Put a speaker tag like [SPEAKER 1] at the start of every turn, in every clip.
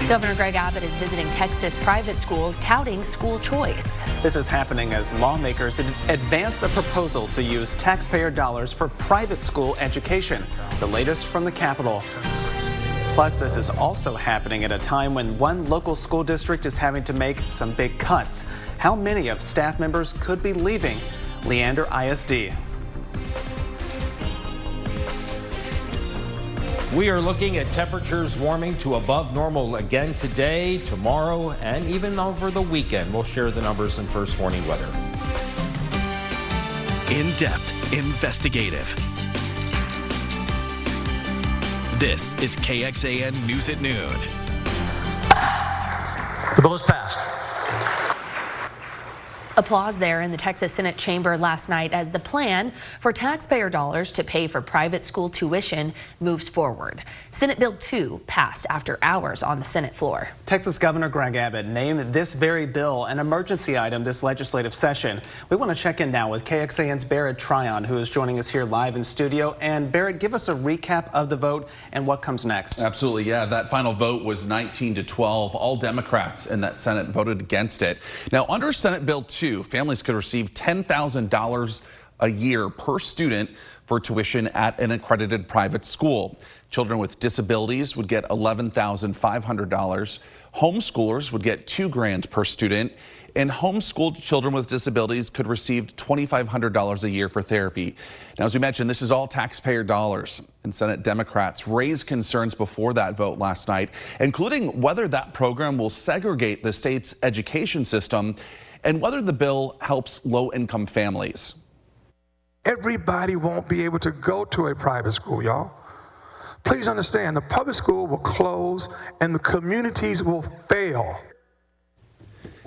[SPEAKER 1] Governor Greg Abbott is visiting Texas private schools touting school choice.
[SPEAKER 2] This is happening as lawmakers advance a proposal to use taxpayer dollars for private school education, the latest from the Capitol. Plus, this is also happening at a time when one local school district is having to make some big cuts. How many of staff members could be leaving Leander ISD?
[SPEAKER 3] We are looking at temperatures warming to above normal again today, tomorrow, and even over the weekend. We'll share the numbers in First Warning Weather.
[SPEAKER 4] In-depth, investigative. This is KXAN News at Noon.
[SPEAKER 5] The bill is passed.
[SPEAKER 1] Applause there in the Texas Senate chamber last night as the plan for taxpayer dollars to pay for private school tuition moves forward. Senate Bill 2 passed after hours on the Senate floor.
[SPEAKER 2] Texas Governor Greg Abbott named this very bill an emergency item this legislative session. We want to check in now with KXAN's Barrett Tryon, who is joining us here live in studio. And Barrett, give us a recap of the vote and what comes next.
[SPEAKER 6] Absolutely, yeah. That final vote was 19-12. All Democrats in that Senate voted against it. Now, under Senate Bill 2, families could receive $10,000 a year per student for tuition at an accredited private school. Children with disabilities would get $11,500. Homeschoolers would get $2,000 per student. And homeschooled children with disabilities could receive $2,500 a year for therapy. Now, as we mentioned, this is all taxpayer dollars. And Senate Democrats raised concerns before that vote last night, including whether that program will segregate the state's education system and whether the bill helps low-income families.
[SPEAKER 7] Everybody won't be able to go to a private school, y'all. Please understand, the public school will close and the communities will fail.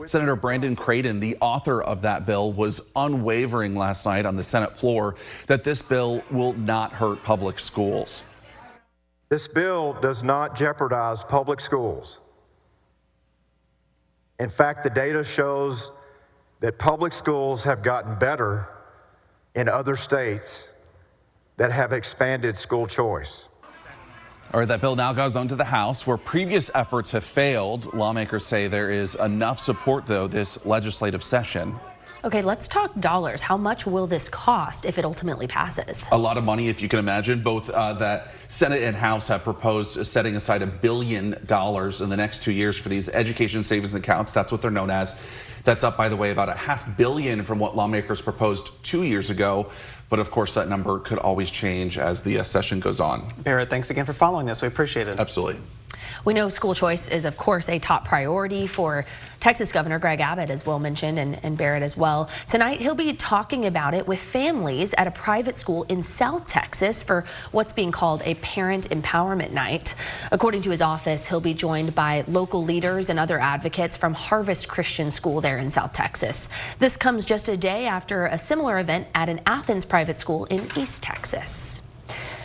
[SPEAKER 6] Senator Brandon Creighton, the author of that bill, was unwavering last night on the Senate floor that this bill will not hurt public schools.
[SPEAKER 8] This bill does not jeopardize public schools. In fact, the data shows that public schools have gotten better in other states that have expanded school choice.
[SPEAKER 6] All right, that bill now goes on to the House, where previous efforts have failed. Lawmakers say there is enough support, though, this legislative session.
[SPEAKER 1] Okay, let's talk dollars. How much will this cost if it ultimately passes?
[SPEAKER 6] A lot of money, if you can imagine. Both that Senate and House have proposed setting aside $1 billion in the next 2 years for these education savings accounts. That's what they're known as. That's up, by the way, about $500 million from what lawmakers proposed 2 years ago. But of course, that number could always change as the session goes on.
[SPEAKER 2] Barrett, thanks again for following this. We appreciate it.
[SPEAKER 6] Absolutely.
[SPEAKER 1] We know school choice is, of course, a top priority for Texas Governor Greg Abbott, as Will mentioned, and Barrett as well. Tonight, he'll be talking about it with families at a private school in South Texas for what's being called a parent empowerment night. According to his office, he'll be joined by local leaders and other advocates from Harvest Christian School there in South Texas. This comes just a day after a similar event at an Athens private school in East Texas.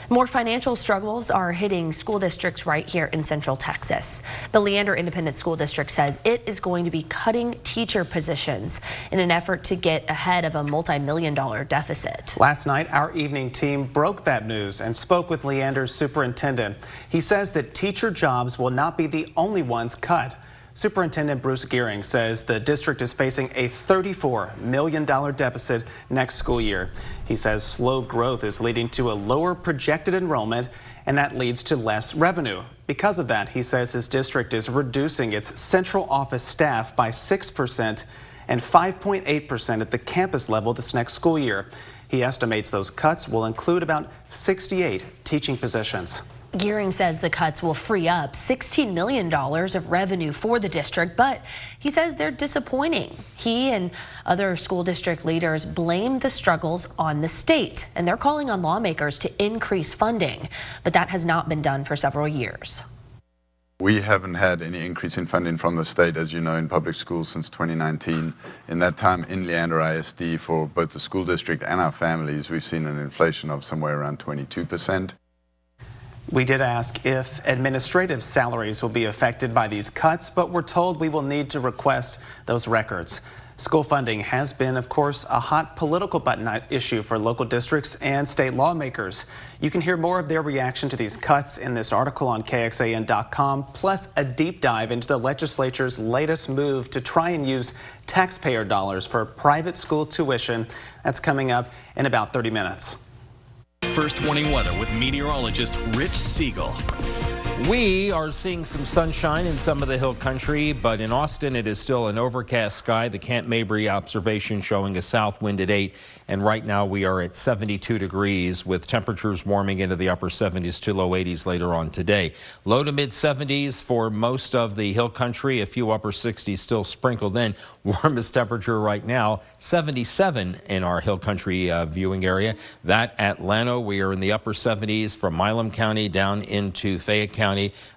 [SPEAKER 1] More financial struggles are hitting school districts right here in Central Texas. The Leander Independent School District says it is going to be cutting teacher positions in an effort to get ahead of a multi-million-dollar deficit.
[SPEAKER 2] Last night, our evening team broke that news and spoke with Leander's superintendent. He says that teacher jobs will not be the only ones cut. Superintendent Bruce Gearing says the district is facing a $34 million deficit next school year. He says slow growth is leading to a lower projected enrollment, and that leads to less revenue. Because of that, he says his district is reducing its central office staff by 6% and 5.8% at the campus level this next school year. He estimates those cuts will include about 68 teaching positions.
[SPEAKER 1] Gearing says the cuts will free up $16 million of revenue for the district, but he says they're disappointing. He and other school district leaders blame the struggles on the state, and they're calling on lawmakers to increase funding, but that has not been done for several years.
[SPEAKER 9] We haven't had any increase in funding from the state, as you know, in public schools since 2019. In that time in Leander ISD, for both the school district and our families, we've seen an inflation of somewhere around 22%.
[SPEAKER 2] We did ask if administrative salaries will be affected by these cuts, but we're told we will need to request those records. School funding has been, of course, a hot political button issue for local districts and state lawmakers. You can hear more of their reaction to these cuts in this article on KXAN.com, plus a deep dive into the legislature's latest move to try and use taxpayer dollars for private school tuition. That's coming up in about 30 minutes.
[SPEAKER 4] First warning weather with meteorologist Rich Siegel.
[SPEAKER 3] We are seeing some sunshine in some of the hill country, but in Austin it is still an overcast sky. The Camp Mabry observation showing a south wind at 8, and right now we are at 72 degrees with temperatures warming into the upper 70s to low 80s later on today. Low to mid 70s for most of the hill country, a few upper 60s still sprinkled in. Warmest temperature right now, 77 in our hill country viewing area. That at Llano, we are in the upper 70s from Milam County down into Fayette County.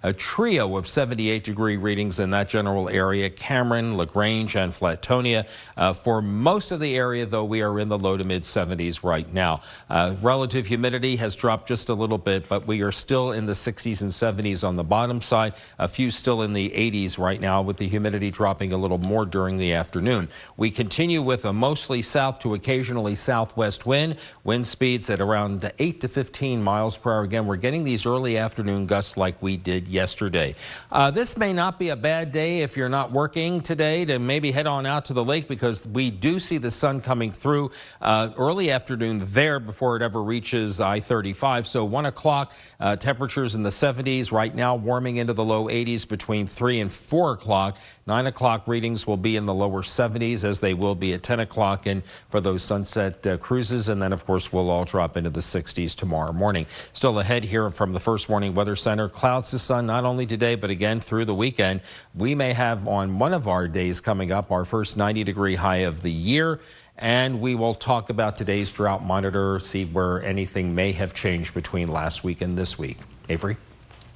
[SPEAKER 3] A trio of 78-degree readings in that general area, Cameron, LaGrange, and Flatonia. For most of the area, though, we are in the low to mid 70s right now. Relative humidity has dropped just a little bit, but we are still in the 60s and 70s on the bottom side. A few still in the 80s right now, with the humidity dropping a little more during the afternoon. We continue with a mostly south to occasionally southwest wind speeds at around 8 to 15 miles per hour. Again, we're getting these early afternoon gusts like we did yesterday. This may not be a bad day if you're not working today to maybe head on out to the lake, because we do see the sun coming through early afternoon there before it ever reaches I-35. So 1 o'clock, temperatures in the 70s right now, warming into the low 80s between 3 and 4 o'clock. 9 o'clock readings will be in the lower 70s, as they will be at 10 o'clock and for those sunset cruises. And then, of course, we'll all drop into the 60s tomorrow morning. Still ahead here from the First Warning Weather Center, clouds to sun not only today, but again through the weekend. We may have on one of our days coming up our first 90-degree high of the year. And we will talk about today's drought monitor, see where anything may have changed between last week and this week. Avery?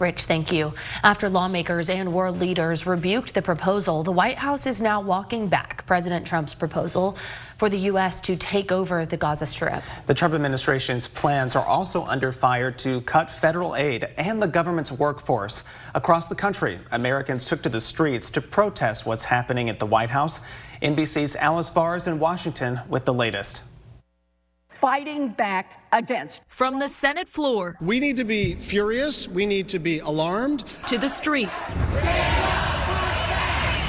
[SPEAKER 1] Rich, thank you. After lawmakers and world leaders rebuked the proposal, the White House is now walking back President Trump's proposal for the U.S. to take over the Gaza Strip.
[SPEAKER 2] The Trump administration's plans are also under fire to cut federal aid and the government's workforce. Across the country, Americans took to the streets to protest what's happening at the White House. NBC's Alice Barr is in Washington with the latest.
[SPEAKER 5] Fighting back against.
[SPEAKER 10] From the Senate floor,
[SPEAKER 11] we need to be furious. We need to be alarmed.
[SPEAKER 10] To the streets.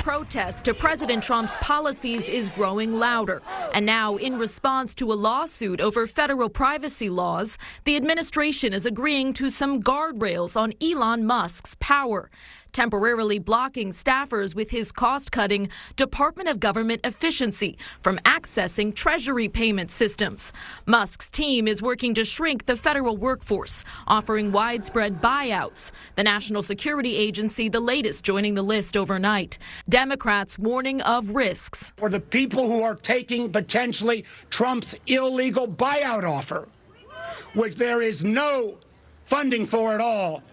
[SPEAKER 10] Protest to President Trump's policies is growing louder. And now, in response to a lawsuit over federal privacy laws, the administration is agreeing to some guardrails on Elon Musk's power, temporarily blocking staffers with his cost-cutting Department of Government Efficiency from accessing Treasury payment systems. Musk's team is working to shrink the federal workforce, offering widespread buyouts. The National Security Agency, the latest joining the list overnight. Democrats warning of risks.
[SPEAKER 11] For the people who are taking potentially Trump's illegal buyout offer, which there is no funding for at all,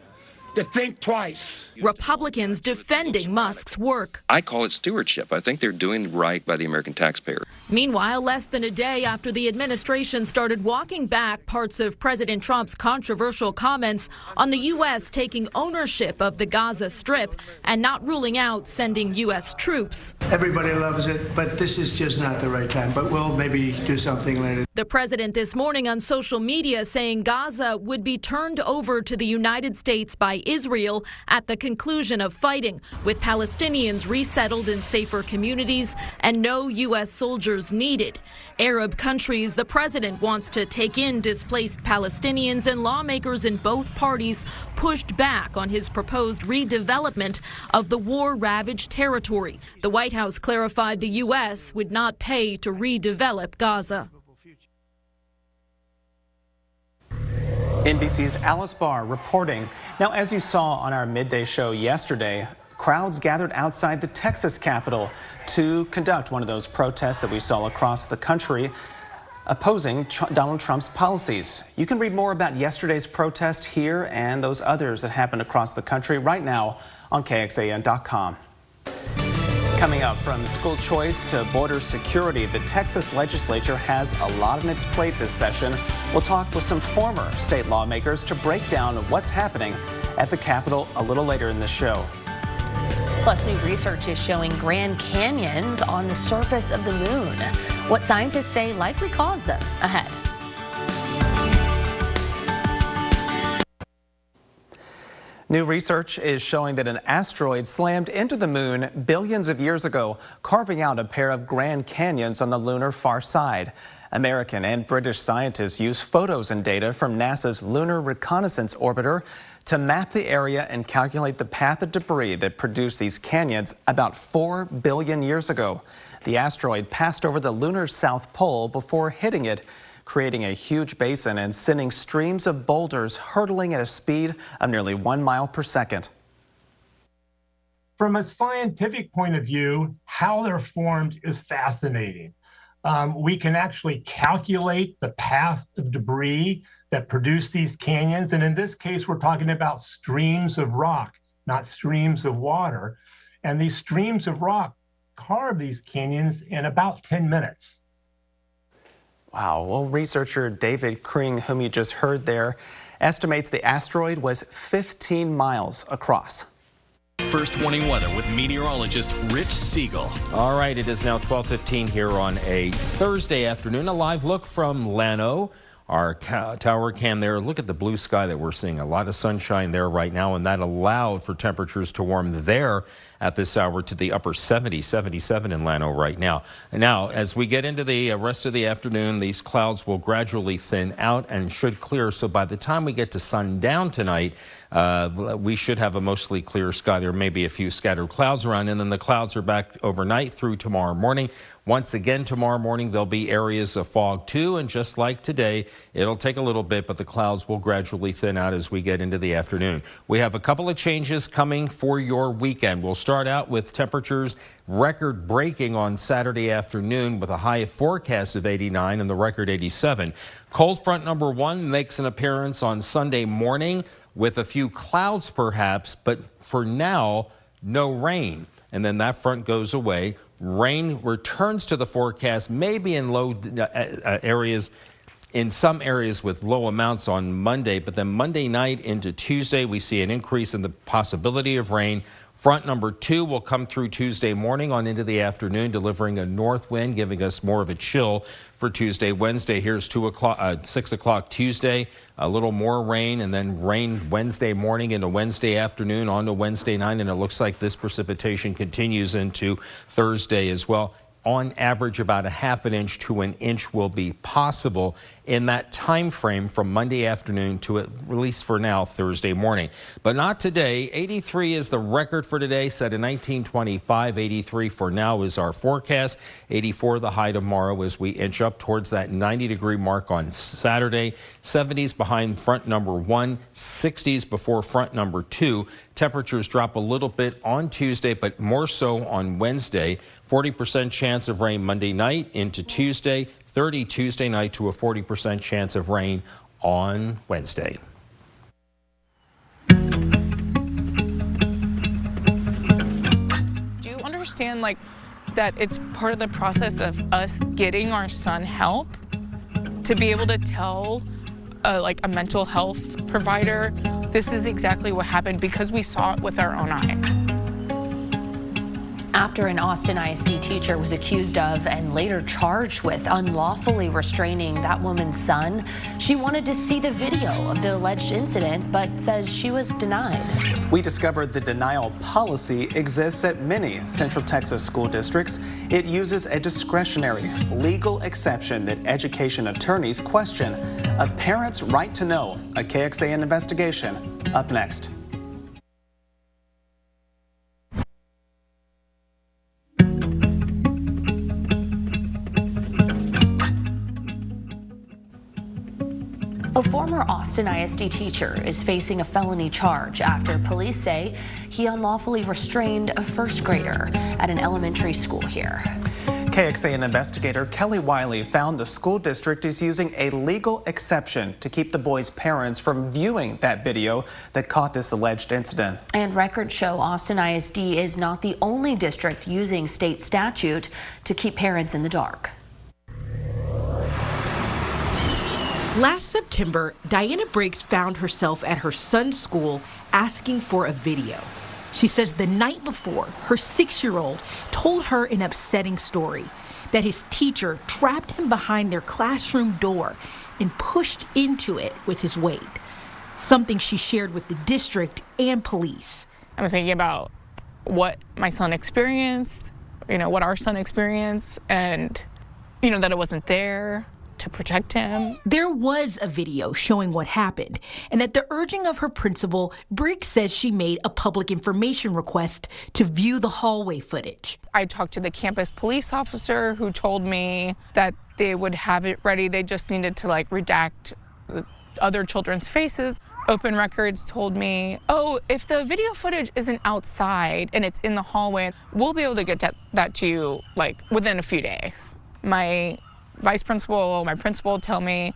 [SPEAKER 11] to think twice.
[SPEAKER 10] Republicans defending Musk's work.
[SPEAKER 12] I call it stewardship. I think they're doing right by the American taxpayer.
[SPEAKER 10] Meanwhile, less than a day after the administration started walking back parts of President Trump's controversial comments on the U.S. taking ownership of the Gaza Strip and not ruling out sending U.S. troops.
[SPEAKER 13] Everybody loves it, but this is just not the right time. But we'll maybe do something later.
[SPEAKER 10] The president this morning on social media saying Gaza would be turned over to the United States by Israel at the conclusion of fighting, with Palestinians resettled in safer communities and no U.S. soldiers needed. Arab countries the president wants to take in displaced Palestinians, and lawmakers in both parties pushed back on his proposed redevelopment of the war-ravaged territory. The White House clarified the U.S. would not pay to redevelop Gaza.
[SPEAKER 2] NBC's Alice Barr reporting. Now, as you saw on our midday show yesterday, crowds gathered outside the Texas Capitol to conduct one of those protests that we saw across the country opposing Donald Trump's policies. You can read more about yesterday's protest here and those others that happened across the country right now on KXAN.com. Coming up, from school choice to border security, the Texas legislature has a lot on its plate this session. We'll talk with some former state lawmakers to break down what's happening at the Capitol a little later in the show.
[SPEAKER 1] Plus, new research is showing Grand Canyons on the surface of the moon. What scientists say likely caused them. Ahead.
[SPEAKER 2] New research is showing that an asteroid slammed into the moon billions of years ago, carving out a pair of Grand Canyons on the lunar far side. American and British scientists use photos and data from NASA's Lunar Reconnaissance Orbiter to map the area and calculate the path of debris that produced these canyons about 4 billion years ago. The asteroid passed over the lunar South Pole before hitting it, creating a huge basin and sending streams of boulders hurtling at a speed of nearly 1 mile per second.
[SPEAKER 14] From a scientific point of view, how they're formed is fascinating. We can actually calculate the path of debris that produced these canyons. And in this case, we're talking about streams of rock, not streams of water. And these streams of rock carve these canyons in about 10 minutes.
[SPEAKER 2] Wow. Well, researcher David Kring, whom you just heard there, estimates the asteroid was 15 miles across.
[SPEAKER 4] First warning weather with meteorologist Rich Siegel.
[SPEAKER 3] All right, it is now 12:15 here on a Thursday afternoon. A live look from Llano. Our tower cam there. Look at the blue sky that we're seeing. A lot of sunshine there right now, and that allowed for temperatures to warm there at this hour to the upper 70s, 77 in Llano right now. Now, as we get into the rest of the afternoon, these clouds will gradually thin out and should clear. So by the time we get to sundown tonight, we should have a mostly clear sky. There may be a few scattered clouds around, and then the clouds are back overnight through tomorrow morning. Once again, tomorrow morning, there'll be areas of fog too, and just like today, it'll take a little bit, but the clouds will gradually thin out as we get into the afternoon. We have a couple of changes coming for your weekend. We'll start out with temperatures record-breaking on Saturday afternoon with a high forecast of 89 and the record 87. Cold front number 1 makes an appearance on Sunday morning with a few clouds perhaps, but for now, no rain. And then that front goes away. Rain returns to the forecast, maybe in low areas, in some areas with low amounts on Monday, but then Monday night into Tuesday, we see an increase in the possibility of rain. Front number 2 will come through Tuesday morning on into the afternoon, delivering a north wind, giving us more of a chill for Tuesday, Wednesday. Here's 6 o'clock Tuesday, a little more rain, and then rain Wednesday morning into Wednesday afternoon on to Wednesday night, and it looks like this precipitation continues into Thursday as well. On average, about a half an inch to an inch will be possible in that time frame from Monday afternoon to at least for now Thursday morning. But not today. 83 is the record for today, set in 1925. 83 for now is our forecast. 84 the high tomorrow as we inch up towards that 90-degree mark on Saturday. 70s behind front number 1, 60s before front number 2. Temperatures drop a little bit on Tuesday, but more so on Wednesday. 40% chance of rain Monday night into Tuesday. 30 Tuesday night to a 40% chance of rain on Wednesday.
[SPEAKER 15] Do you understand that it's part of the process of us getting our son help to be able to tell a mental health provider this is exactly what happened because we saw it with our own eye?
[SPEAKER 1] After an Austin ISD teacher was accused of and later charged with unlawfully restraining that woman's son, she wanted to see the video of the alleged incident, but says she was denied.
[SPEAKER 2] We discovered the denial policy exists at many Central Texas school districts. It uses a discretionary legal exception that education attorneys question. A parent's right to know. A KXAN investigation up next.
[SPEAKER 1] A former Austin ISD teacher is facing a felony charge after police say he unlawfully restrained a first grader at an elementary school here.
[SPEAKER 2] KXAN investigator Kelly Wiley found the school district is using a legal exception to keep the boy's parents from viewing that video that caught this alleged incident.
[SPEAKER 1] And records show Austin ISD is not the only district using state statute to keep parents in the dark.
[SPEAKER 16] Last September, Diana Briggs found herself at her son's school asking for a video.
[SPEAKER 17] She says the night before, her 6-year-old told her an upsetting story, that his teacher trapped him behind their classroom door and pushed into it with his weight, something she shared with the district and police.
[SPEAKER 15] I'm thinking about what my son experienced, what our son experienced, and, that it wasn't there to protect him.
[SPEAKER 17] There was a video showing what happened, and at the urging of her principal, Briggs says she made a public information request to view the hallway footage.
[SPEAKER 15] I talked to the campus police officer who told me that they would have it ready. They just needed to redact other children's faces. Open Records told me, oh, if the video footage isn't outside and it's in the hallway, we'll be able to get that to you within a few days. My vice principal, my principal tell me,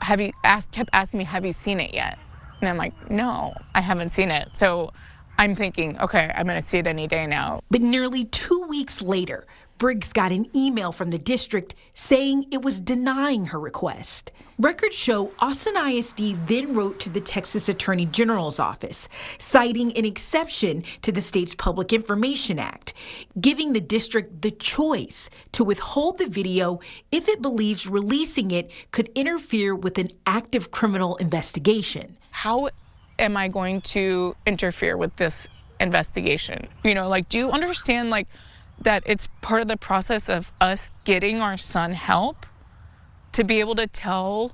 [SPEAKER 15] kept asking me, have you seen it yet? And I'm like, no, I haven't seen it. So I'm thinking, okay, I'm gonna see it any day now.
[SPEAKER 17] But nearly 2 weeks later, Briggs got an email from the district saying it was denying her request. Records show Austin ISD then wrote to the Texas Attorney General's office, citing an exception to the state's Public Information Act, giving the district the choice to withhold the video if it believes releasing it could interfere with an active criminal investigation.
[SPEAKER 15] How am I going to interfere with this investigation? Do you understand that it's part of the process of us getting our son help to be able to tell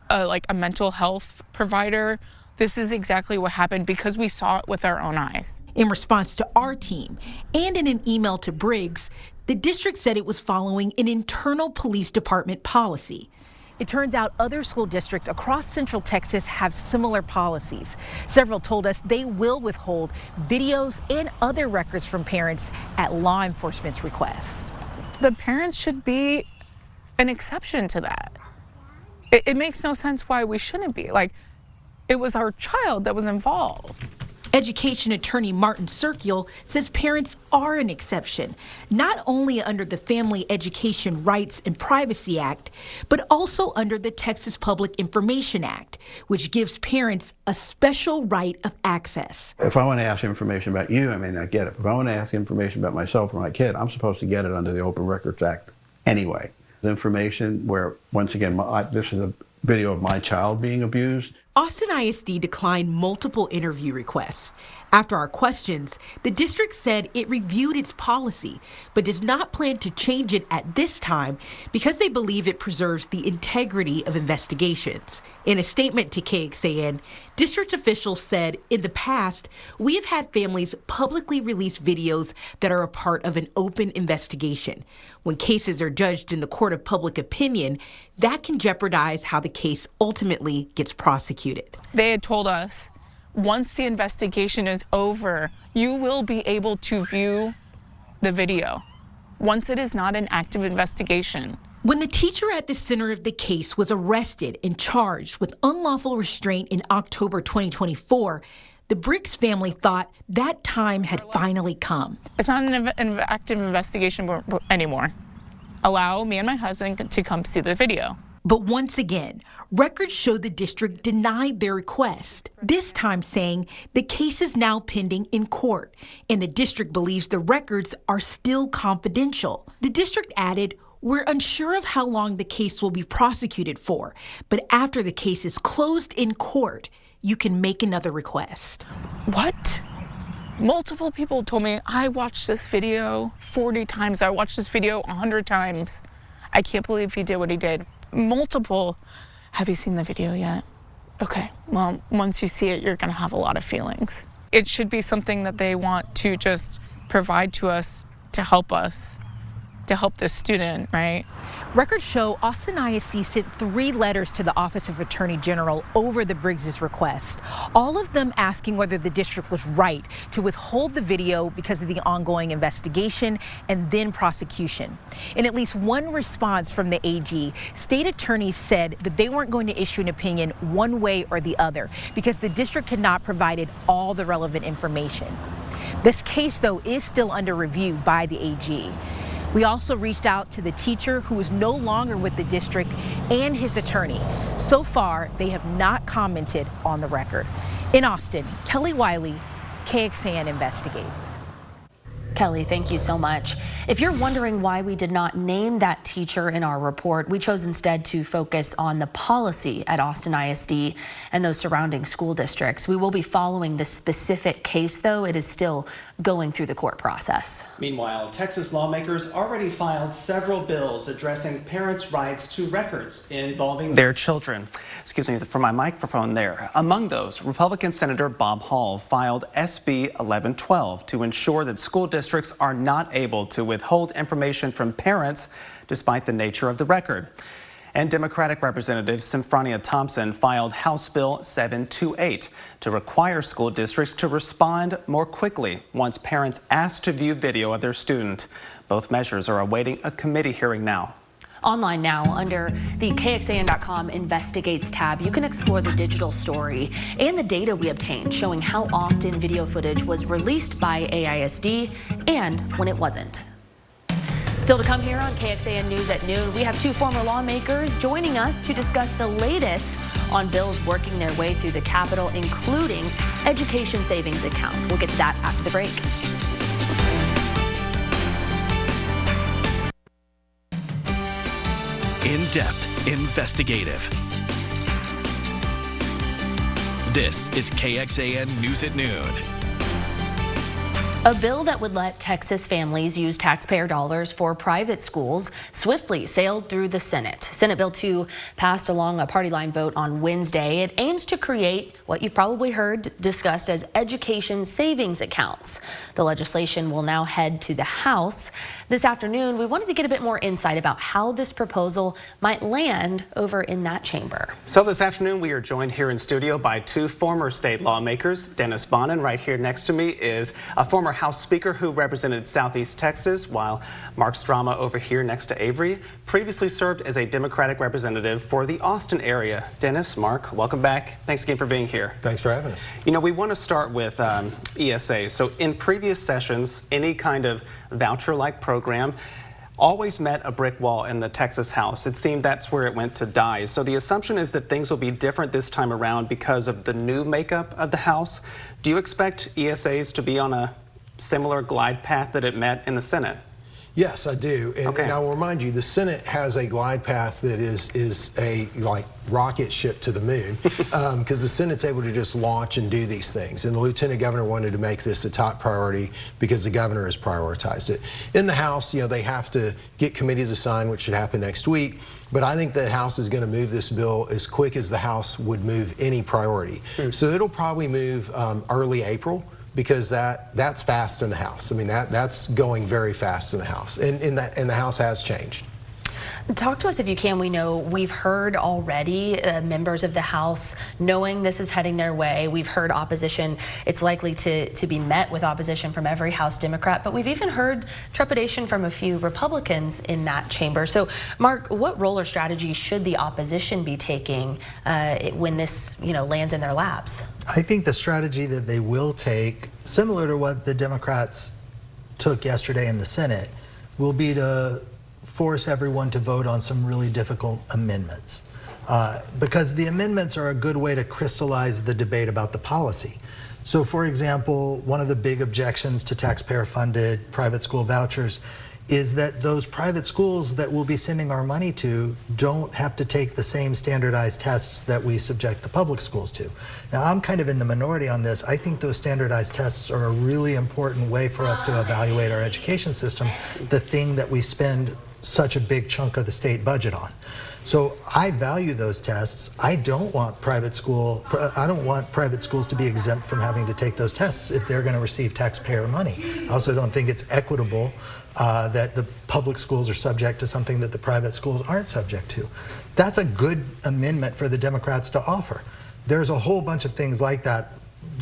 [SPEAKER 15] a mental health provider, this is exactly what happened because we saw it with our own eyes.
[SPEAKER 17] In response to our team and in an email to Briggs, the district said it was following an internal police department policy. It turns out other school districts across Central Texas have similar policies. Several told us they will withhold videos and other records from parents at law enforcement's request.
[SPEAKER 15] The parents should be an exception to that. It makes no sense why we shouldn't be. It was our child that was involved.
[SPEAKER 17] Education attorney Martin Circule says parents are an exception, not only under the Family Education Rights and Privacy Act, but also under the Texas Public Information Act, which gives parents a special right of access.
[SPEAKER 18] If I want to ask information about you, I may not get it. If I want to ask information about myself or my kid, I'm supposed to get it under the Open Records Act anyway. The information where, once again, this is a video of my child being abused.
[SPEAKER 17] Austin ISD declined multiple interview requests. After our questions, the district said it reviewed its policy, but does not plan to change it at this time because they believe it preserves the integrity of investigations. In a statement to KXAN, district officials said, in the past, we have had families publicly release videos that are a part of an open investigation. When cases are judged in the court of public opinion, that can jeopardize how the case ultimately gets prosecuted.
[SPEAKER 15] They had told us, once the investigation is over, you will be able to view the video once it is not an active investigation.
[SPEAKER 17] When the teacher at the center of the case was arrested and charged with unlawful restraint in October 2024, the Briggs family thought that time had finally come.
[SPEAKER 15] It's not an active investigation anymore. Allow me and my husband to come see the video.
[SPEAKER 17] But once again, records show the district denied their request, this time saying the case is now pending in court, and the district believes the records are still confidential. The district added, we're unsure of how long the case will be prosecuted for, but after the case is closed in court, you can make another request.
[SPEAKER 15] What? Multiple people told me, I watched this video 40 times. I watched this video 100 times. I can't believe he did what he did. Multiple. Have you seen the video yet? Okay, well, once you see it, you're gonna have a lot of feelings. It should be something that they want to just provide to us, to help this student, right?
[SPEAKER 17] Records show Austin ISD sent 3 letters to the Office of Attorney General over the Briggs' request, all of them asking whether the district was right to withhold the video because of the ongoing investigation and then prosecution. In at least one response from the AG, state attorneys said that they weren't going to issue an opinion one way or the other because the district had not provided all the relevant information. This case, though, is still under review by the AG. We also reached out to the teacher who is no longer with the district and his attorney. So far, they have not commented on the record. In Austin, Kelly Wiley, KXAN investigates.
[SPEAKER 1] Kelly, thank you so much. If you're wondering why we did not name that teacher in our report, we chose instead to focus on the policy at Austin ISD and those surrounding school districts. We will be following this specific case, though. It is still going through the court process.
[SPEAKER 2] Meanwhile, Texas lawmakers already filed several bills addressing parents' rights to records involving their children. Excuse me for my microphone there. Among those, Republican Senator Bob Hall filed SB 1112 to ensure that school districts are not able to withhold information from parents despite the nature of the record. And Democratic Representative Symphronia Thompson filed House Bill 728 to require school districts to respond more quickly once parents ask to view video of their student. Both measures are awaiting a committee hearing now.
[SPEAKER 1] Online now, under the KXAN.com Investigates tab, you can explore the digital story and the data we obtained showing how often video footage was released by AISD and when it wasn't. Still to come here on KXAN News at noon, we have two former lawmakers joining us to discuss the latest on bills working their way through the Capitol, including education savings accounts. We'll get to that after the break.
[SPEAKER 4] In-depth, investigative. This is KXAN News at noon.
[SPEAKER 1] A bill that would let Texas families use taxpayer dollars for private schools swiftly sailed through the Senate. Senate Bill 2 passed along a party line vote on Wednesday. It aims to create what you've probably heard discussed as education savings accounts. The legislation will now head to the House. This afternoon, we wanted to get a bit more insight about how this proposal might land over in that chamber.
[SPEAKER 2] So this afternoon, we are joined here in studio by two former state lawmakers. Dennis Bonnen, right here next to me, is a former House Speaker who represented Southeast Texas, while Mark Strama over here next to Avery previously served as a Democratic representative for the Austin area. Dennis, Mark, welcome back. Thanks again for being here.
[SPEAKER 19] Thanks for having us.
[SPEAKER 2] You know, we want to start with ESA. So in previous sessions, any kind of voucher-like program always met a brick wall in the Texas House. It seemed that's where it went to die. So the assumption is that things will be different this time around because of the new makeup of the House. Do you expect ESAs to be on a similar glide path that it met in the Senate?
[SPEAKER 19] Yes, I do. And,
[SPEAKER 2] okay.
[SPEAKER 19] And I will remind you, the Senate has a glide path that is a like rocket ship to the moon, because the Senate's able to just launch and do these things. And the Lieutenant Governor wanted to make this a top priority because the governor has prioritized it. In the House, you know, they have to get committees assigned, which should happen next week. But I think the House is going to move this bill as quick as the House would move any priority. So it'll probably move early April, because that's fast in the House. I mean, that's going very fast in the House, and the House has changed.
[SPEAKER 1] Talk to us if you can. We know we've heard already members of the House knowing this is heading their way. We've heard opposition. It's likely to be met with opposition from every House Democrat, but we've even heard trepidation from a few Republicans in that chamber. So, Mark, what role or strategy should the opposition be taking when this, lands in their laps?
[SPEAKER 20] I think the strategy that they will take, similar to what the Democrats took yesterday in the Senate, will be to force everyone to vote on some really difficult amendments, because the amendments are a good way to crystallize the debate about the policy. So, for example, one of the big objections to taxpayer-funded private school vouchers is that those private schools that we'll be sending our money to don't have to take the same standardized tests that we subject the public schools to. Now, I'm kind of in the minority on this. I think those standardized tests are a really important way for us to evaluate our education system, the thing that we spend such a big chunk of the state budget on. So I value those tests. I don't want private schools to be exempt from having to take those tests if they're going to receive taxpayer money. I also don't think it's equitable that the public schools are subject to something that the private schools aren't subject to. That's a good amendment for the Democrats to offer. There's a whole bunch of things like that,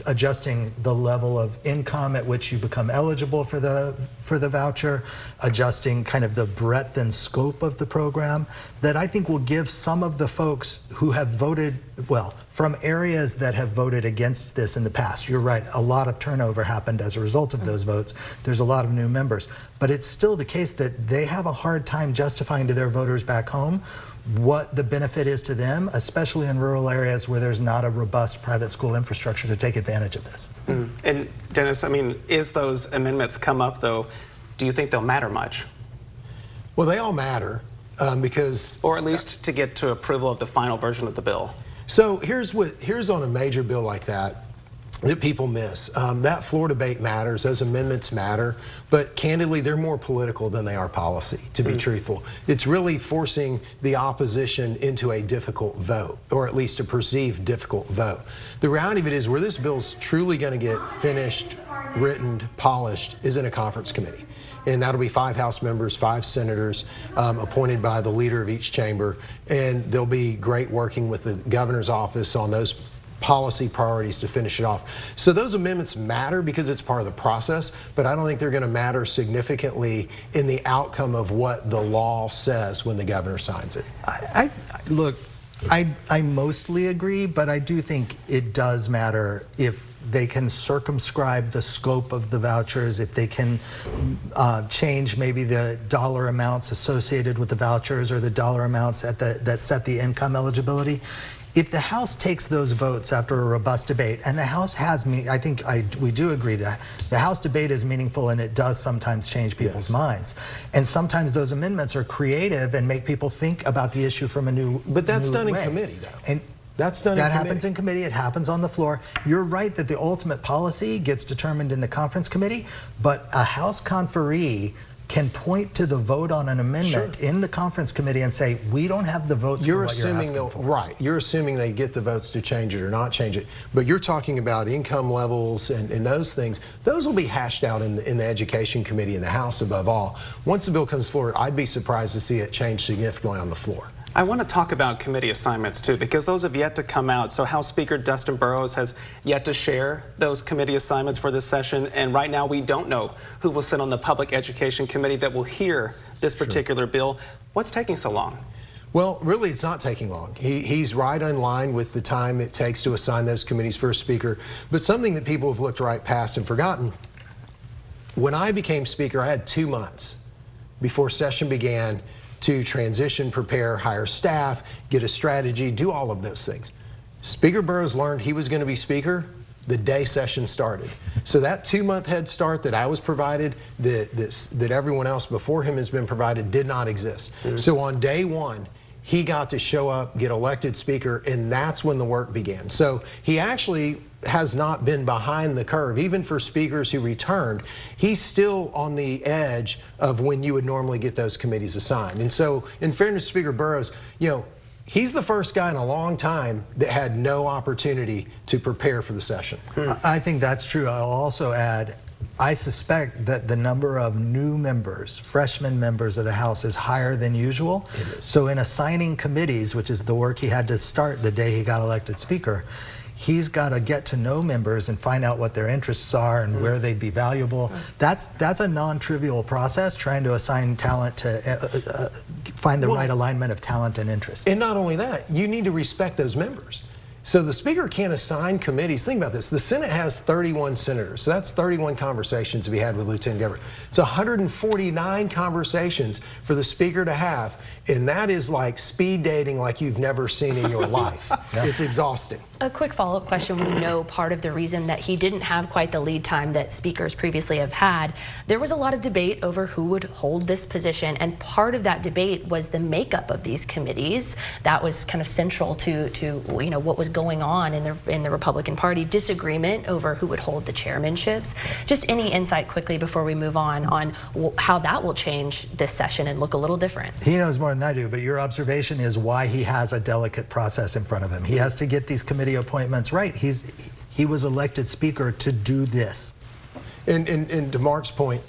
[SPEAKER 20] adjusting the level of income at which you become eligible for the voucher, adjusting kind of the breadth and scope of the program, that I think will give some of the folks who have voted, well, from areas that have voted against this in the past. You're right, a lot of turnover happened as a result of those votes. There's a lot of new members, but it's still the case that they have a hard time justifying to their voters back home what the benefit is to them, especially in rural areas where there's not a robust private school infrastructure to take advantage of this.
[SPEAKER 2] And Dennis, I mean, as those amendments come up, though, do you think they'll matter much?
[SPEAKER 19] Well, they all matter because...
[SPEAKER 2] Or at least to get to approval of the final version of the bill.
[SPEAKER 19] So here's on a major bill like that people miss. That floor debate matters, those amendments matter, but candidly, they're more political than they are policy, to be truthful. It's really forcing the opposition into a difficult vote, or at least a perceived difficult vote. The reality of it is where this bill's truly going to get finished, written, polished is in a conference committee. And that'll be 5 House members, 5 senators appointed by the leader of each chamber. And they'll be great working with the governor's office on those policy priorities to finish it off. So those amendments matter because it's part of the process, but I don't think they're going to matter significantly in the outcome of what the law says when the governor signs it.
[SPEAKER 20] Look, I mostly agree, but I do think it does matter if they can circumscribe the scope of the vouchers, if they can change maybe the dollar amounts associated with the vouchers or the dollar amounts that set the income eligibility. If the House takes those votes after a robust debate, and the House has, we do agree that the House debate is meaningful and it does sometimes change people's minds. And sometimes those amendments are creative and make people think about the issue from a new
[SPEAKER 19] But that's done
[SPEAKER 20] way.
[SPEAKER 19] in committee, though.
[SPEAKER 20] And
[SPEAKER 19] that's done
[SPEAKER 20] that happens in committee, it happens on the floor. You're right that the ultimate policy gets determined in the conference committee, but a House conferee can point to the vote on an amendment in the conference committee and say, we don't have the votes for what you're asking for.
[SPEAKER 19] Right, you're assuming they get the votes to change it or not change it, but you're talking about income levels and those things. Those will be hashed out in the education committee in the House above all. Once the bill comes forward, I'd be surprised to see it change significantly on the floor.
[SPEAKER 2] I want to talk about committee assignments too, because those have yet to come out. So House Speaker Dustin Burrows has yet to share those committee assignments for this session. And right now we don't know who will sit on the Public Education Committee that will hear this particular bill. What's taking so long?
[SPEAKER 19] Well, really, it's not taking long. He's right in line with the time it takes to assign those committees for a speaker. But something that people have looked right past and forgotten, when I became speaker, I had 2 months before session began to transition, prepare, hire staff, get a strategy, do all of those things. Speaker Burrows learned he was going to be speaker the day session started. So that 2-month head start that I was provided, that everyone else before him has been provided, did not exist. So on day 1, he got to show up, get elected speaker, and that's when the work began. So he actually has not been behind the curve. Even for speakers who returned, he's still on the edge of when you would normally get those committees assigned. And so, in fairness to Speaker Burrows, he's the first guy in a long time that had no opportunity to prepare for the session.
[SPEAKER 20] I think that's true. I'll also add, I suspect that the number of new members, freshman members of the House, is higher than usual. So in assigning committees, which is the work he had to start the day he got elected speaker, he's got to get to know members and find out what their interests are and where they'd be valuable. That's a non-trivial process, trying to assign talent to find the right alignment of talent and interests.
[SPEAKER 19] And not only that, you need to respect those members. So the speaker can't assign committees. Think about this. The Senate has 31 senators. So that's 31 conversations to be had with Lieutenant Governor. It's 149 conversations for the speaker to have. And that is like speed dating like you've never seen in your life. It's exhausting.
[SPEAKER 1] A quick follow-up question. We know part of the reason that he didn't have quite the lead time that speakers previously have had. There was a lot of debate over who would hold this position, and part of that debate was the makeup of these committees. That was kind of central to what was going on in the Republican Party. Disagreement over who would hold the chairmanships. Just any insight quickly before we move on how that will change this session and look a little different.
[SPEAKER 20] He knows more than I do, but your observation is why he has a delicate process in front of him. He has to get these committee appointments right. He was elected speaker to do this.
[SPEAKER 19] And to Mark's point,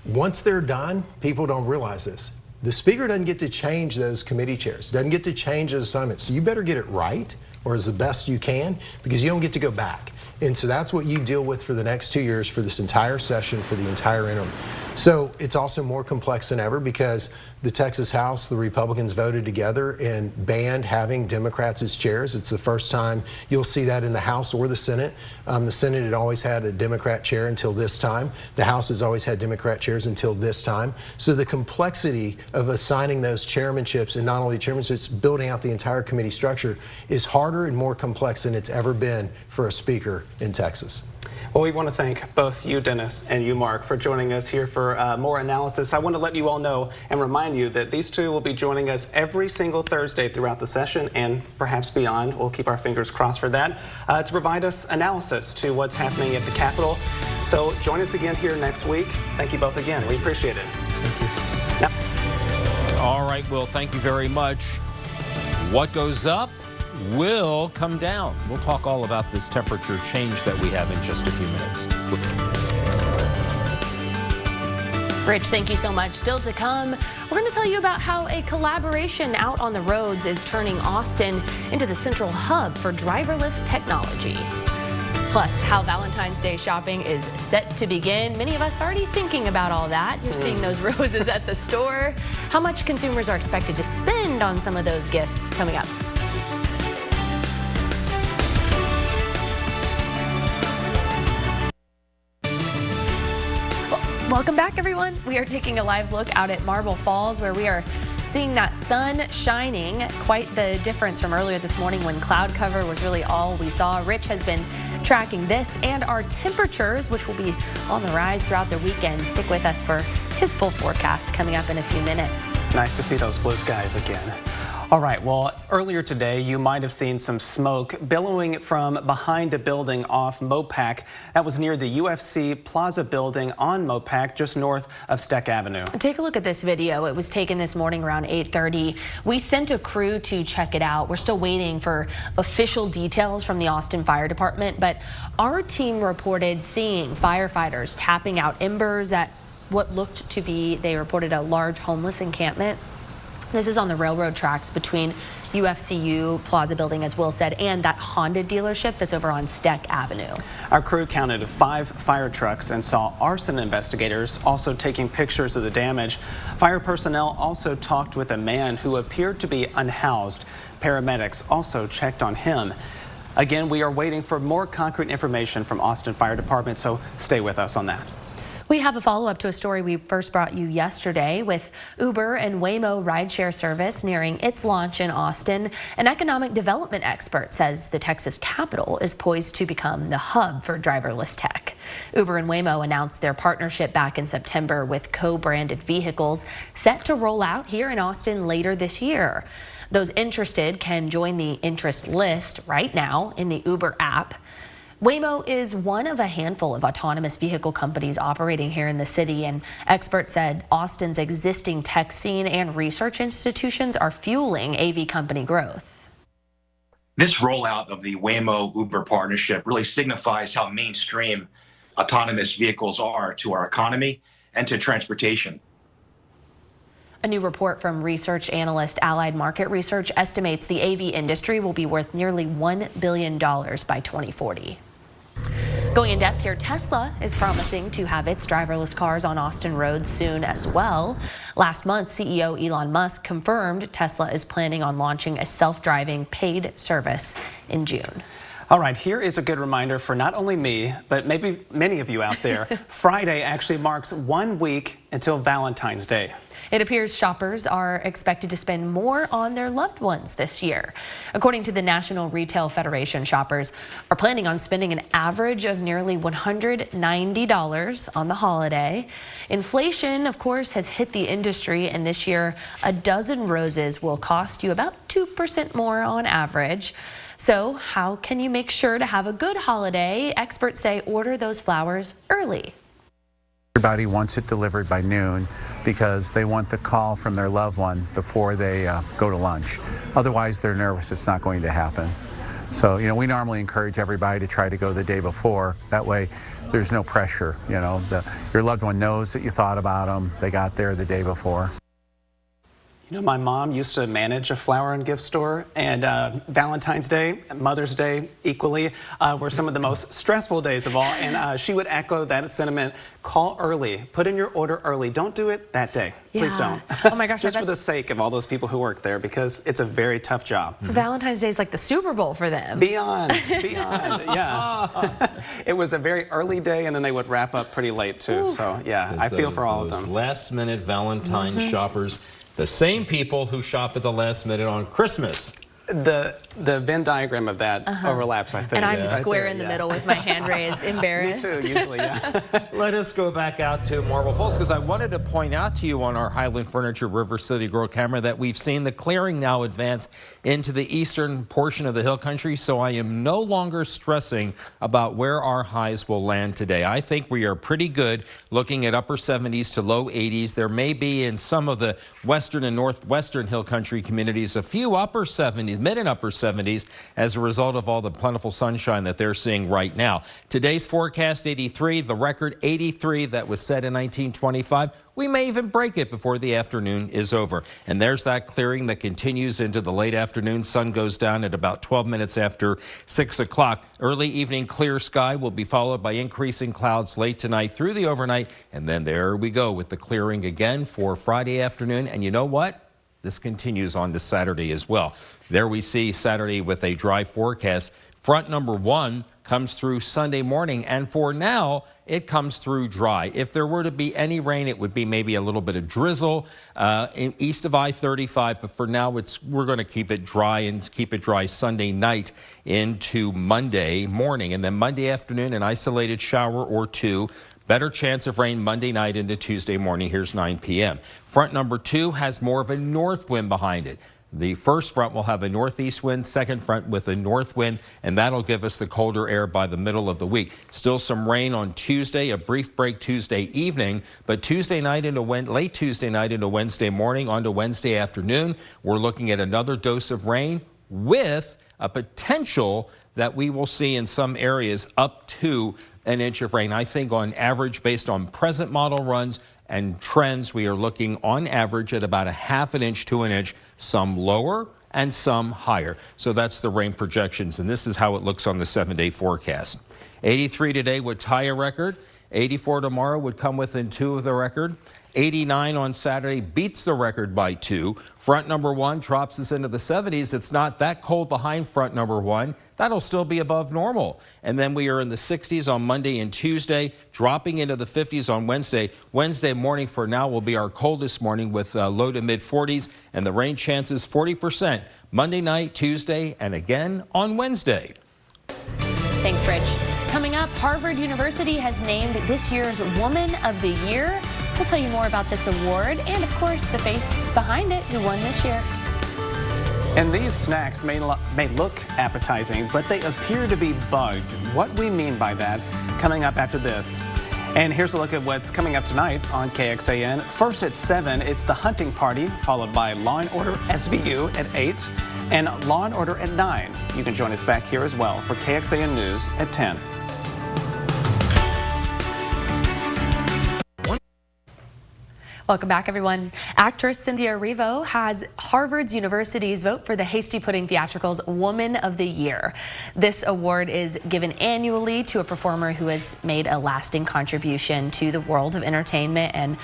[SPEAKER 19] once they're done, people don't realize this. The speaker doesn't get to change those committee chairs, doesn't get to change those assignments. So you better get it right, or as the best you can, because you don't get to go back. And so that's what you deal with for the next 2 years, for this entire session, for the entire interim. So it's also more complex than ever because the Texas House, the Republicans voted together and banned having Democrats as chairs. It's the first time you'll see that in the House or the Senate. The Senate had always had a Democrat chair until this time. The House has always had Democrat chairs until this time. So the complexity of assigning those chairmanships, and not only chairmanships, building out the entire committee structure, is harder and more complex than it's ever been for a speaker in Texas.
[SPEAKER 2] Well, we want to thank both you, Dennis, and you, Mark, for joining us here for more analysis. I want to let you all know and remind you that these two will be joining us every single Thursday throughout the session and perhaps beyond. We'll keep our fingers crossed for that to provide us analysis to what's happening at the Capitol. So join us again here next week. Thank you both again. We appreciate it. Thank you.
[SPEAKER 3] All right, well, thank you very much. What goes up will come down. We'll talk all about this temperature change that we have in just a few minutes.
[SPEAKER 1] Rich, thank you so much. Still to come, we're going to tell you about how a collaboration out on the roads is turning Austin into the central hub for driverless technology. Plus, how Valentine's Day shopping is set to begin. Many of us already thinking about all that. You're seeing those roses at the store. How much consumers are expected to spend on some of those gifts coming up. Welcome back, everyone. We are taking a live look out at Marble Falls, where we are seeing that sun shining. Quite the difference from earlier this morning when cloud cover was really all we saw. Rich has been tracking this and our temperatures, which will be on the rise throughout the weekend. Stick with us for his full forecast coming up in a few minutes.
[SPEAKER 2] Nice to see those blue skies again. All right, well, earlier today, you might have seen some smoke billowing from behind a building off Mopac. That was near the UFC Plaza building on Mopac, just north of Steck Avenue.
[SPEAKER 1] Take a look at this video. It was taken this morning around 8:30. We sent a crew to check it out. We're still waiting for official details from the Austin Fire Department, but our team reported seeing firefighters tapping out embers at what looked to be, they reported, a large homeless encampment. This is on the railroad tracks between UFCU Plaza building, as Will said, and that Honda dealership that's over on Steck Avenue.
[SPEAKER 2] Our crew counted 5 fire trucks and saw arson investigators also taking pictures of the damage. Fire personnel also talked with a man who appeared to be unhoused. Paramedics also checked on him. Again, we are waiting for more concrete information from Austin Fire Department, so stay with us on that.
[SPEAKER 1] We have a follow-up to a story we first brought you yesterday with Uber and Waymo rideshare service nearing its launch in Austin. An economic development expert says the Texas Capitol is poised to become the hub for driverless tech. Uber and Waymo announced their partnership back in September with co-branded vehicles set to roll out here in Austin later this year. Those interested can join the interest list right now in the Uber app. Waymo is one of a handful of autonomous vehicle companies operating here in the city, and experts said Austin's existing tech scene and research institutions are fueling AV company growth.
[SPEAKER 21] This rollout of the Waymo-Uber partnership really signifies how mainstream autonomous vehicles are to our economy and to transportation.
[SPEAKER 1] A new report from research analyst Allied Market Research estimates the AV industry will be worth nearly $1 billion by 2040. Going in depth here, Tesla is promising to have its driverless cars on Austin roads soon as well. Last month, CEO Elon Musk confirmed Tesla is planning on launching a self-driving paid service in June.
[SPEAKER 2] All right, here is a good reminder for not only me, but maybe many of you out there. Friday actually marks 1 week until Valentine's Day.
[SPEAKER 1] It appears shoppers are expected to spend more on their loved ones this year. According to the National Retail Federation, shoppers are planning on spending an average of nearly $190 on the holiday. Inflation, of course, has hit the industry, and this year a dozen roses will cost you about 2% more on average. So how can you make sure to have a good holiday? Experts say order those flowers early.
[SPEAKER 22] Everybody wants it delivered by noon because they want the call from their loved one before they go to lunch. Otherwise, they're nervous it's not going to happen. So, we normally encourage everybody to try to go the day before. That way, there's no pressure. Your loved one knows that you thought about them. They got there the day before.
[SPEAKER 2] You know, my mom used to manage a flower and gift store, and Valentine's Day, Mother's Day equally were some of the most stressful days of all, and she would echo that sentiment. Call early, put in your order early. Don't do it that day. Please don't.
[SPEAKER 1] Oh my gosh.
[SPEAKER 2] Just for the sake of all those people who work there, because it's a very tough job.
[SPEAKER 1] Valentine's Day is like the Super Bowl for them.
[SPEAKER 2] Beyond, yeah. It was a very early day, and then they would wrap up pretty late too.
[SPEAKER 1] Ooh.
[SPEAKER 2] So yeah, I feel for all of them.
[SPEAKER 3] Last-minute Valentine shoppers, the same people who shop at the last minute on Christmas.
[SPEAKER 2] The Venn diagram of that overlaps, I think.
[SPEAKER 1] And I'm square in the middle with my hand raised, embarrassed.
[SPEAKER 2] Me too, usually, yeah.
[SPEAKER 3] Let us go back out to Marble Falls, because I wanted to point out to you on our Highland Furniture River City Grow camera that we've seen the clearing now advance into the eastern portion of the hill country, so I am no longer stressing about where our highs will land today. I think we are pretty good looking at upper 70s to low 80s. There may be in some of the western and northwestern hill country communities a few upper 70s, mid and upper 70s, as a result of all the plentiful sunshine that they're seeing right now. Today's forecast 83, the record 83 that was set in 1925. We may even break it before the afternoon is over. And there's that clearing that continues into the late afternoon. Sun goes down at about 12 minutes after 6 o'clock. Early evening clear sky will be followed by increasing clouds late tonight through the overnight. And then there we go with the clearing again for Friday afternoon. And you know what? This continues on to Saturday as well. There we see Saturday with a dry forecast. Front number 1 comes through Sunday morning, and for now, it comes through dry. If there were to be any rain, it would be maybe a little bit of drizzle east of I-35, but for now, we're going to keep it dry and keep it dry Sunday night into Monday morning. And then Monday afternoon, an isolated shower or two. Better chance of rain Monday night into Tuesday morning. Here's 9 p.m. Front number 2 has more of a north wind behind it. The first front will have a northeast wind, second front with a north wind, and that'll give us the colder air by the middle of the week. Still some rain on Tuesday, a brief break Tuesday evening, but Tuesday night into late Tuesday night into Wednesday morning onto Wednesday afternoon, we're looking at another dose of rain with a potential that we will see in some areas up to an inch of rain. I think on average, based on present model runs and trends, we are looking on average at about a ½ inch to an inch, some lower and some higher. So that's the rain projections, and this is how it looks on the 7-day forecast. 83 today would tie a record. 84 tomorrow would come within 2 of the record. 89 on Saturday beats the record by 2. Front number 1 drops us into the 70s. It's not that cold behind front number 1. That'll still be above normal. And then we are in the 60s on Monday and Tuesday, dropping into the 50s on Wednesday. Wednesday morning for now will be our coldest morning with low to mid 40s, and the rain chances 40%. Monday night, Tuesday, and again on Wednesday.
[SPEAKER 1] Thanks, Rich. Coming up, Harvard University has named this year's Woman of the Year. We'll tell you more about this award and, of course, the face behind it who won this year.
[SPEAKER 2] And these snacks may look appetizing, but they appear to be bugged. What we mean by that, coming up after this. And here's a look at what's coming up tonight on KXAN. First at 7, it's the hunting party, followed by Law & Order SVU at 8, and Law & Order at 9. You can join us back here as well for KXAN News at 10.
[SPEAKER 1] Welcome back, everyone. Actress Cynthia Erivo has Harvard University's vote for the Hasty Pudding Theatrical's Woman of the Year. This award is given annually to a performer who has made a lasting contribution to the world of entertainment, and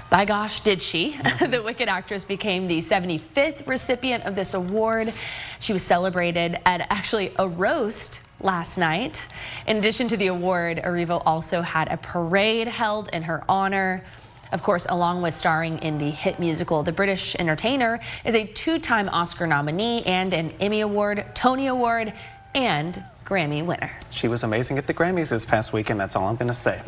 [SPEAKER 1] by gosh, did she. The Wicked actress became the 75th recipient of this award. She was celebrated at actually a roast last night. In addition to the award, Erivo also had a parade held in her honor. Of course, along with starring in the hit musical, the British entertainer is a 2-time Oscar nominee and an Emmy Award, Tony Award, and Grammy winner.
[SPEAKER 2] She was amazing at the Grammys this past weekend, that's all I'm going to say.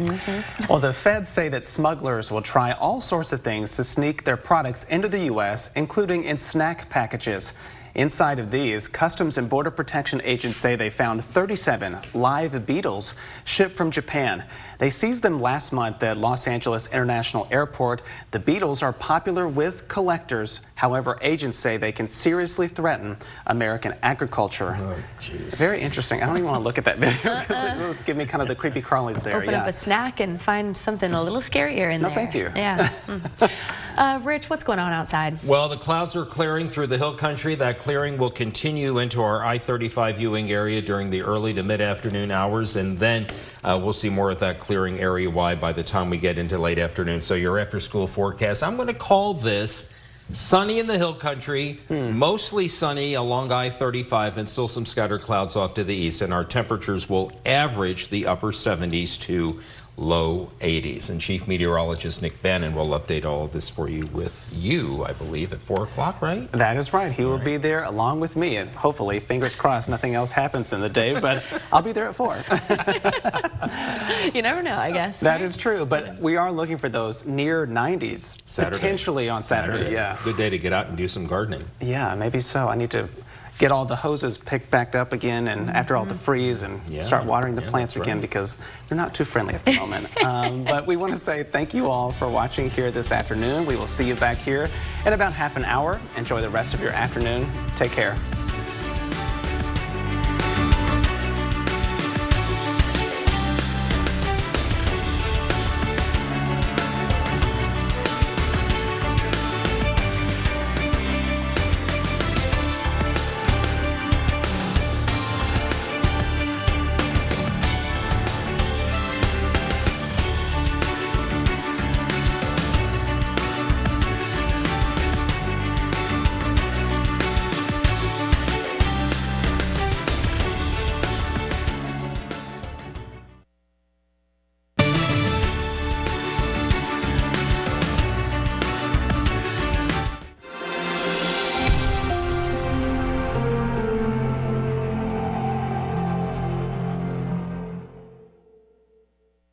[SPEAKER 2] Well, the feds say that smugglers will try all sorts of things to sneak their products into the U.S., including in snack packages. Inside of these, Customs and Border Protection agents say they found 37 live beetles shipped from Japan. They seized them last month at Los Angeles International Airport. The beetles are popular with collectors. However, agents say they can seriously threaten American agriculture.
[SPEAKER 19] Oh, geez.
[SPEAKER 2] Very interesting. I don't even want to look at that video because it will give me kind of the creepy crawlies there.
[SPEAKER 1] Open up a snack and find something a little scarier in there.
[SPEAKER 2] No, thank you.
[SPEAKER 1] Yeah. Rich, what's going on outside?
[SPEAKER 3] Well, the clouds are clearing through the hill country. That clearing will continue into our I-35 viewing area during the early to mid-afternoon hours, and then we'll see more of that clearing area-wide by the time we get into late afternoon. So your after-school forecast, I'm going to call this sunny in the hill country, mostly sunny along I-35, and still some scattered clouds off to the east, and our temperatures will average the upper 70s to low 80s. And Chief Meteorologist Nick Bannon will update all of this for you with you, I believe, at 4 o'clock, right?
[SPEAKER 2] That is right. He will be there along with me, and hopefully, fingers crossed, nothing else happens in the day, but I'll be there at 4.
[SPEAKER 1] You never know, I guess.
[SPEAKER 2] That is true, but we are looking for those near 90s, potentially on Saturday. Yeah.
[SPEAKER 3] Good day to get out and do some gardening.
[SPEAKER 2] Yeah, maybe so. I need to get all the hoses picked back up again, and after all the freeze, and start watering the plants again because they're not too friendly at the moment. But we want to say thank you all for watching here this afternoon. We will see you back here in about half an hour. Enjoy the rest of your afternoon. Take care.